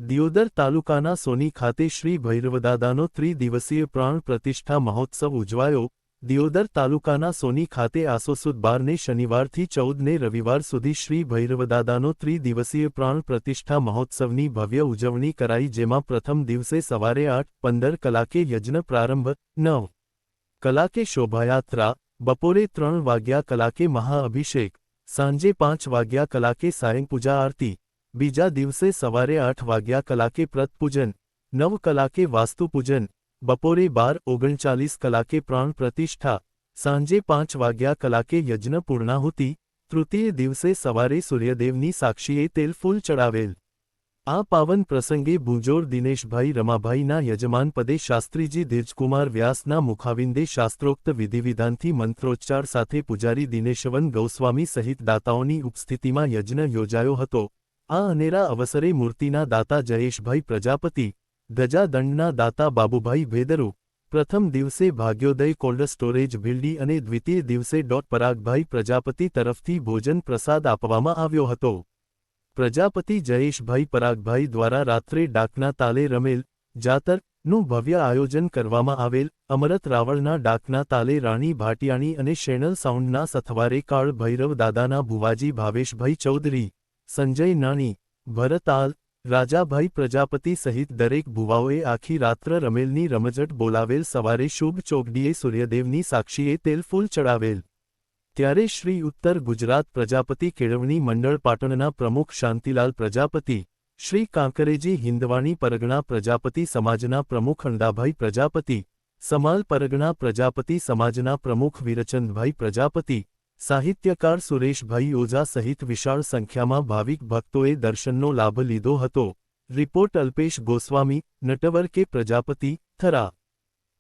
દિયોદર તાલુકાના સોની ખાતે શ્રી ભૈરવદાદાનો ત્રિદિવસીય પ્રાણ પ્રતિષ્ઠા મહોત્સવ ઉજવાયો। દિયોદર તાલુકાના સોની ખાતે આસો સુદ 12ને શનિવારથી 14ને રવિવાર સુધી શ્રી ભૈરવદાદાનો ત્રિદિવસીય પ્રાણ પ્રતિષ્ઠા મહોત્સવની ભવ્ય ઉજવણી કરાઈ, જેમાં પ્રથમ દિવસે સવારે 8:15 કલાકે યજ્ઞ પ્રારંભ, 9 કલાકે શોભાયાત્રા, બપોરે 3 વાગ્યા કલાકે મહાઅભિષેક, સાંજે 5 વાગ્યા કલાકે સાયં પૂજા આરતી, બીજા દિવસે સવારે 8 વાગ્યા કલાકે પ્રતપૂજન, 9 કલાકે વાસ્તુપૂજન, બપોરે 12:39 કલાકે પ્રાણ પ્રતિષ્ઠા, સાંજે 5 વાગ્યા કલાકે યજ્ઞ પૂર્ણાહુતિ, તૃતીય દિવસે સવારે સૂર્યદેવની સાક્ષીએ તેલ ફૂલ ચડાવેલ। આ પાવન પ્રસંગે ભુંજોર દિનેશભાઈ રમાભાઈના યજમાનપદે શાસ્ત્રીજી ધીરજકુમાર વ્યાસના મુખાવિંદે શાસ્ત્રોક્ત વિધિવિધાનથી મંત્રોચ્ચાર સાથે પૂજારી દિનેશવન ગૌસ્વામી સહિત દાતાઓની ઉપસ્થિતિમાં યજ્ઞ યોજાયો હતો। આ અનેરા અવસરે મૂર્તિના દાતા જયેશભાઈ પ્રજાપતિ, ધજાદંડના દાતા બાબુભાઈ ભેદરુ, પ્રથમ દિવસે ભાગ્યોદય કોલ્ડ સ્ટોરેજ ભીલડી અને દ્વિતીય દિવસે પરાગભાઈ પ્રજાપતિ તરફથી ભોજન પ્રસાદ આપવામાં આવ્યો હતો। પ્રજાપતિ જયેશભાઈ પરાગભાઈ દ્વારા રાત્રે ડાકના તાલે રમેલ જાતરનું ભવ્ય આયોજન કરવામાં આવેલ। અમરત રાવળના ડાકના તાલે રાણી ભાટિયાણી અને શેનલ સાઉન્ડના સથવારે કાળ ભૈરવ દાદાના ભુવાજી ભાવેશભાઈ ચૌધરી, સંજય નાણી, ભરતાલ, રાજાભાઈ પ્રજાપતિ સહિત દરેક ભુવાઓએ આખી રાત્ર રમેલની રમઝટ બોલાવેલ। સવારે શુભ ચોકડીએ સૂર્યદેવની સાક્ષીએ તેલ ફૂલ ચડાવેલ। ત્યારે શ્રી ઉત્તર ગુજરાત પ્રજાપતિ કેળવણી મંડળ પાટણના પ્રમુખ શાંતિલાલ પ્રજાપતિ, શ્રી કાંકરેજી હિંદવાણી પરગણા પ્રજાપતિ સમાજના પ્રમુખ અંડાભાઈ પ્રજાપતિ, સમાલ પરગણા પ્રજાપતિ સમાજના પ્રમુખ વીરચંદભાઈ પ્રજાપતિ, સાહિત્યકાર સુરેશભાઈ ઓઝા સહિત વિશાળ સંખ્યામાં ભાવિક ભક્તોએ દર્શનનો લાભ લીધો હતો। રિપોર્ટ અલ્પેશ ગોસ્વામી, નટવર કે પ્રજાપતિ, થરા।